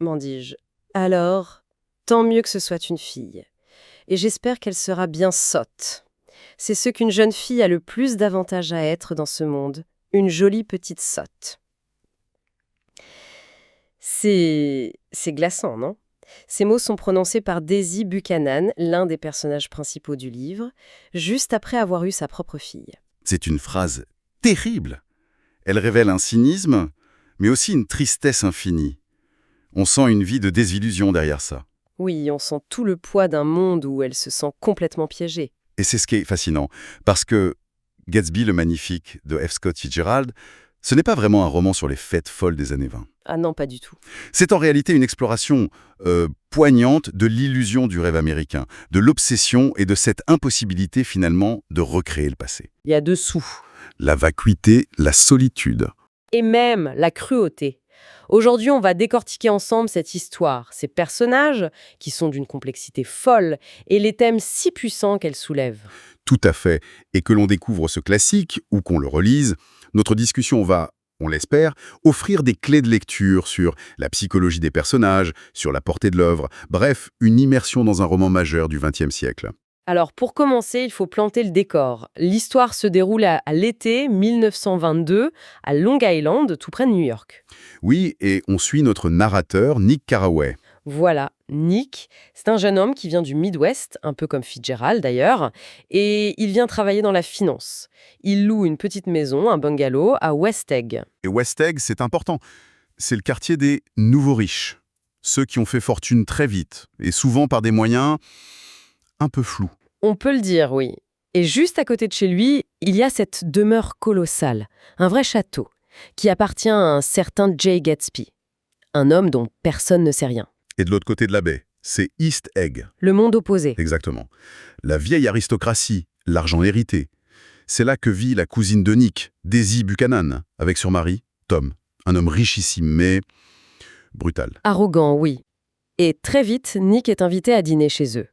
m'en dis-je. Alors, tant mieux que ce soit une fille. Et j'espère qu'elle sera bien sotte. C'est ce qu'une jeune fille a le plus d'avantage à être dans ce monde, une jolie petite sotte. C'est glaçant, non? Ces mots sont prononcés par Daisy Buchanan, l'un des personnages principaux du livre, juste après avoir eu sa propre fille. C'est une phrase terrible. Elle révèle un cynisme, mais aussi une tristesse infinie. On sent une vie de désillusion derrière ça. Oui, on sent tout le poids d'un monde où elle se sent complètement piégée. Et c'est ce qui est fascinant, parce que Gatsby le Magnifique de F. Scott Fitzgerald, ce n'est pas vraiment un roman sur les fêtes folles des années 20. Ah non, pas du tout. C'est en réalité une exploration poignante de l'illusion du rêve américain, de l'obsession et de cette impossibilité finalement de recréer le passé. Il y a dessous. La vacuité, la solitude. Et même la cruauté. Aujourd'hui, on va décortiquer ensemble cette histoire, ces personnages qui sont d'une complexité folle et les thèmes si puissants qu'elle soulève. Tout à fait. Et que l'on découvre ce classique ou qu'on le relise, notre discussion va, on l'espère, offrir des clés de lecture sur la psychologie des personnages, sur la portée de l'œuvre, bref, une immersion dans un roman majeur du XXe siècle. Alors, pour commencer, il faut planter le décor. L'histoire se déroule à l'été 1922, à Long Island, tout près de New York. Oui, et on suit notre narrateur, Nick Carraway. Voilà, Nick, c'est un jeune homme qui vient du Midwest, un peu comme Fitzgerald d'ailleurs, et il vient travailler dans la finance. Il loue une petite maison, un bungalow, à West Egg. Et West Egg, c'est important. C'est le quartier des nouveaux riches. Ceux qui ont fait fortune très vite, et souvent par des moyens un peu flous. On peut le dire, oui. Et juste à côté de chez lui, il y a cette demeure colossale, un vrai château, qui appartient à un certain Jay Gatsby, un homme dont personne ne sait rien. Et de l'autre côté de la baie, c'est East Egg. Le monde opposé. Exactement. La vieille aristocratie, l'argent hérité. C'est là que vit la cousine de Nick, Daisy Buchanan, avec son mari, Tom. Un homme richissime, mais brutal. Arrogant, oui. Et très vite, Nick est invité à dîner chez eux.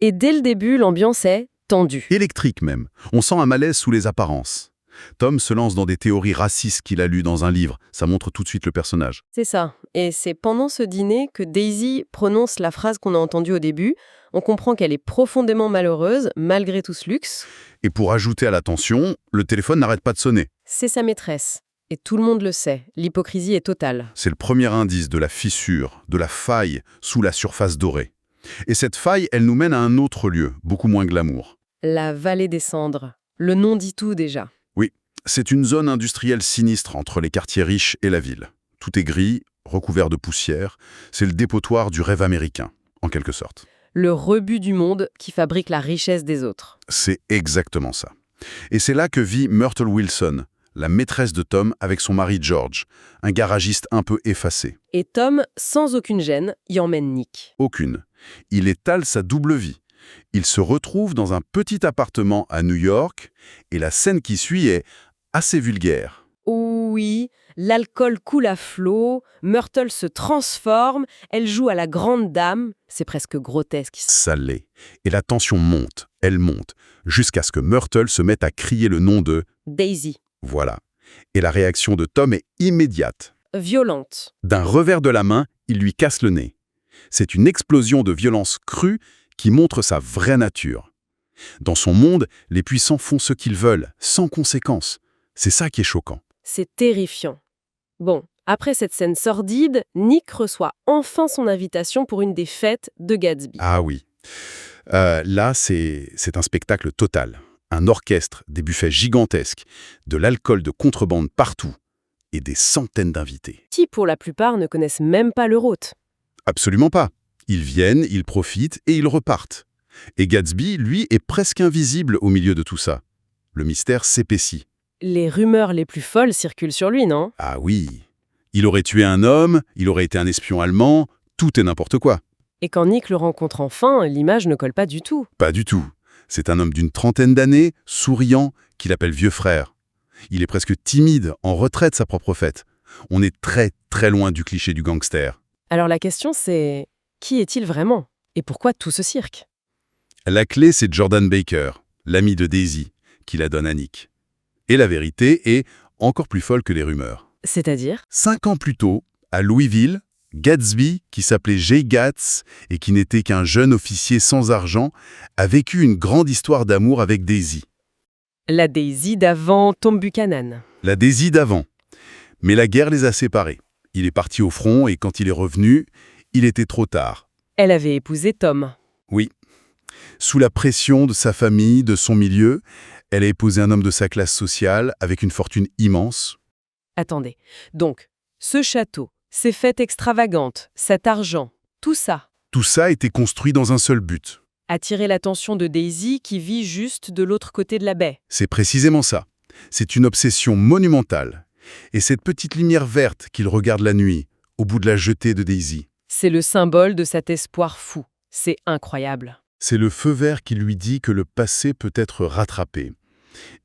Et dès le début, l'ambiance est tendue. Électrique même. On sent un malaise sous les apparences. Tom se lance dans des théories racistes qu'il a lues dans un livre. Ça montre tout de suite le personnage. C'est ça. Et c'est pendant ce dîner que Daisy prononce la phrase qu'on a entendue au début. On comprend qu'elle est profondément malheureuse, malgré tout ce luxe. Et pour ajouter à la tension, le téléphone n'arrête pas de sonner. C'est sa maîtresse. Et tout le monde le sait. L'hypocrisie est totale. C'est le premier indice de la fissure, de la faille sous la surface dorée. Et cette faille, elle nous mène à un autre lieu, beaucoup moins glamour. La vallée des cendres. Le nom dit tout déjà. Oui, c'est une zone industrielle sinistre entre les quartiers riches et la ville. Tout est gris, recouvert de poussière. C'est le dépotoir du rêve américain, en quelque sorte. Le rebut du monde qui fabrique la richesse des autres. C'est exactement ça. Et c'est là que vit Myrtle Wilson, la maîtresse de Tom avec son mari George, un garagiste un peu effacé. Et Tom, sans aucune gêne, y emmène Nick. Aucune. Il étale sa double vie. Il se retrouve dans un petit appartement à New York et la scène qui suit est assez vulgaire. Oui, l'alcool coule à flot, Myrtle se transforme, elle joue à la grande dame, c'est presque grotesque. Ça l'est. Et la tension monte, elle monte, jusqu'à ce que Myrtle se mette à crier le nom de Daisy. Voilà. Et la réaction de Tom est immédiate. Violente. D'un revers de la main, il lui casse le nez. C'est une explosion de violence crue qui montre sa vraie nature. Dans son monde, les puissants font ce qu'ils veulent, sans conséquence. C'est ça qui est choquant. C'est terrifiant. Bon, après cette scène sordide, Nick reçoit enfin son invitation pour une des fêtes de Gatsby. Ah oui. Là, c'est un spectacle total. Un orchestre, des buffets gigantesques, de l'alcool de contrebande partout et des centaines d'invités. Qui, pour la plupart, ne connaissent même pas leur hôte. Absolument pas. Ils viennent, ils profitent et ils repartent. Et Gatsby, lui, est presque invisible au milieu de tout ça. Le mystère s'épaissit. Les rumeurs les plus folles circulent sur lui, non? Ah oui. Il aurait tué un homme, il aurait été un espion allemand, tout est n'importe quoi. Et quand Nick le rencontre enfin, l'image ne colle pas du tout. Pas du tout. C'est un homme d'une trentaine d'années, souriant, qu'il appelle vieux frère. Il est presque timide, en retrait de sa propre fête. On est très, très loin du cliché du gangster. Alors la question c'est, qui est-il vraiment? Et pourquoi tout ce cirque? La clé, c'est Jordan Baker, l'ami de Daisy, qui la donne à Nick. Et la vérité est encore plus folle que les rumeurs. C'est-à-dire? 5 ans plus tôt, à Louisville, Gatsby, qui s'appelait Jay Gatz et qui n'était qu'un jeune officier sans argent, a vécu une grande histoire d'amour avec Daisy. La Daisy d'avant Tom Buchanan. La Daisy d'avant. Mais la guerre les a séparés. Il est parti au front et quand il est revenu, il était trop tard. Elle avait épousé Tom. Oui. Sous la pression de sa famille, de son milieu, elle a épousé un homme de sa classe sociale avec une fortune immense. Attendez. Donc, ce château, ces fêtes extravagantes, cet argent, tout ça, Tout ça a été construit dans un seul but. attirer l'attention de Daisy qui vit juste de l'autre côté de la baie. C'est précisément ça. C'est une obsession monumentale. Et cette petite lumière verte qu'il regarde la nuit, au bout de la jetée de Daisy, C'est le symbole de cet espoir fou. C'est incroyable. c'est le feu vert qui lui dit que le passé peut être rattrapé.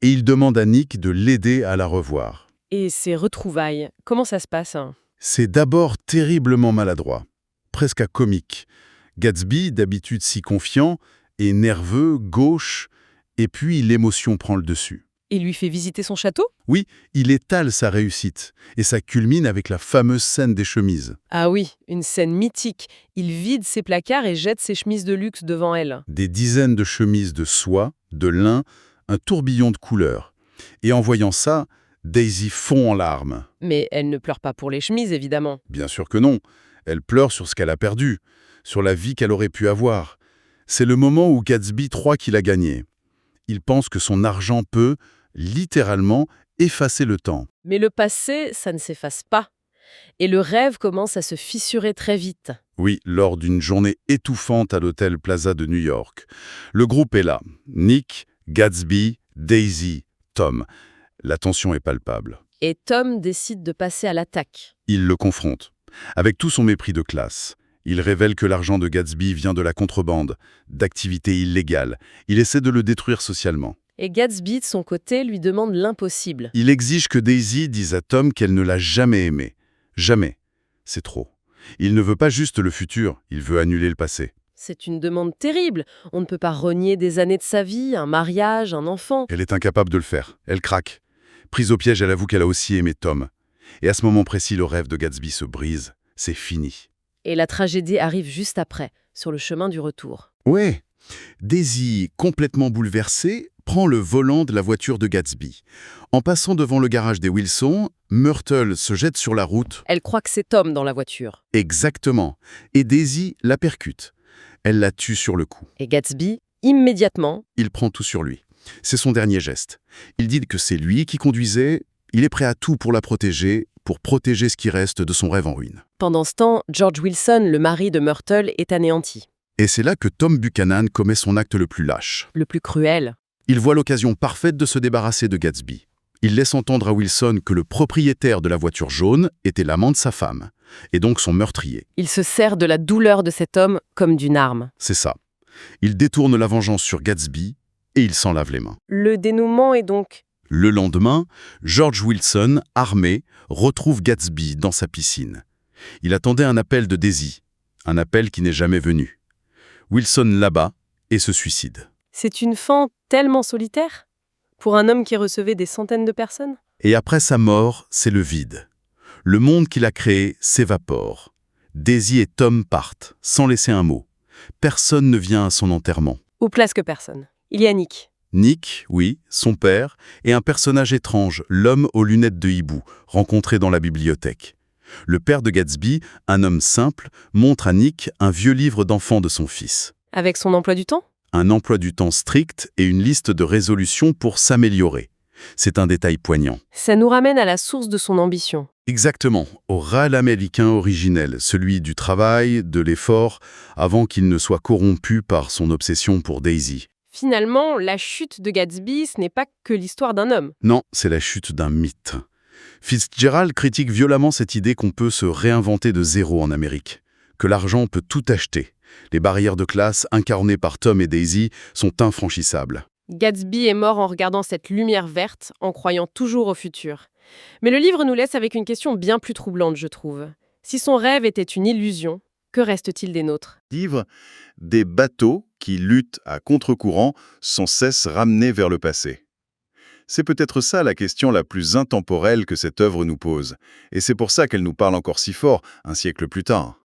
Et il demande à Nick de l'aider à la revoir. Et ces retrouvailles, comment ça se passe C'est d'abord terriblement maladroit, presque à comique. Gatsby, d'habitude si confiant, est nerveux, gauche, et puis l'émotion prend le dessus. Il lui fait visiter son château? Oui, il étale sa réussite, et ça culmine avec la fameuse scène des chemises. Ah oui, une scène mythique. Il vide ses placards et jette ses chemises de luxe devant elle. Des dizaines de chemises de soie, de lin, un tourbillon de couleurs. Et en voyant ça, Daisy fond en larmes. Mais elle ne pleure pas pour les chemises, évidemment. Bien sûr que non. Elle pleure sur ce qu'elle a perdu, sur la vie qu'elle aurait pu avoir. C'est le moment où Gatsby croit qu'il a gagné. Il pense que son argent peut, littéralement, effacer le temps. Mais le passé, ça ne s'efface pas. Et le rêve commence à se fissurer très vite. Oui, lors d'une journée étouffante à l'hôtel Plaza de New York. Le groupe est là. Nick, Gatsby, Daisy, Tom. La tension est palpable. Et Tom décide de passer à l'attaque. Il le confronte. Avec tout son mépris de classe. Il révèle que l'argent de Gatsby vient de la contrebande, d'activités illégales. Il essaie de le détruire socialement. Et Gatsby, de son côté, lui demande l'impossible. Il exige que Daisy dise à Tom qu'elle ne l'a jamais aimé. Jamais. C'est trop. Il ne veut pas juste le futur, il veut annuler le passé. C'est une demande terrible. On ne peut pas renier des années de sa vie, un mariage, un enfant. Elle est incapable de le faire. Elle craque. Prise au piège, elle avoue qu'elle a aussi aimé Tom. Et à ce moment précis, le rêve de Gatsby se brise. C'est fini. Et la tragédie arrive juste après, sur le chemin du retour. Ouais. Daisy, complètement bouleversée, prend le volant de la voiture de Gatsby. En passant devant le garage des Wilson, Myrtle se jette sur la route. Elle croit que c'est Tom dans la voiture. Exactement. Et Daisy la percute. Elle la tue sur le coup. Et Gatsby, immédiatement, Il prend tout sur lui. C'est son dernier geste. Il dit que c'est lui qui conduisait. Il est prêt à tout pour la protéger, pour protéger ce qui reste de son rêve en ruine. pendant ce temps, George Wilson, le mari de Myrtle, est anéanti. Et c'est là que Tom Buchanan commet son acte le plus lâche. Le plus cruel. Il voit l'occasion parfaite de se débarrasser de Gatsby. Il laisse entendre à Wilson que le propriétaire de la voiture jaune était l'amant de sa femme, et donc son meurtrier. Il se sert de la douleur de cet homme comme d'une arme. C'est ça. Il détourne la vengeance sur Gatsby, et il s'en lave les mains. Le dénouement est donc... Le lendemain, George Wilson, armé, retrouve Gatsby dans sa piscine. Il attendait un appel de Daisy, un appel qui n'est jamais venu. Wilson l'abat et se suicide. C'est une fin tellement solitaire pour un homme qui recevait des centaines de personnes. Et après sa mort, c'est le vide. Le monde qu'il a créé s'évapore. Daisy et Tom partent, sans laisser un mot. Personne ne vient à son enterrement. Ou presque personne. Il y a Nick. Nick, oui, son père, et un personnage étrange, l'homme aux lunettes de hibou, rencontré dans la bibliothèque. Le père de Gatsby, un homme simple, montre à Nick un vieux livre d'enfant de son fils. Avec son emploi du temps? Un emploi du temps strict et une liste de résolutions pour s'améliorer. C'est un détail poignant. Ça nous ramène à la source de son ambition. Exactement, au râle américain originel, celui du travail, de l'effort, avant qu'il ne soit corrompu par son obsession pour Daisy. Finalement, la chute de Gatsby, ce n'est pas que l'histoire d'un homme. Non, c'est la chute d'un mythe. Fitzgerald critique violemment cette idée qu'on peut se réinventer de zéro en Amérique, que l'argent peut tout acheter. Les barrières de classe incarnées par Tom et Daisy sont infranchissables. Gatsby est mort en regardant cette lumière verte, en croyant toujours au futur. Mais le livre nous laisse avec une question bien plus troublante, je trouve. Si son rêve était une illusion, que reste-t-il des nôtres? Livre des bateaux qui luttent à contre-courant sans cesse ramenés vers le passé. C'est peut-être ça la question la plus intemporelle que cette œuvre nous pose. Et c'est pour ça qu'elle nous parle encore si fort, un siècle plus tard.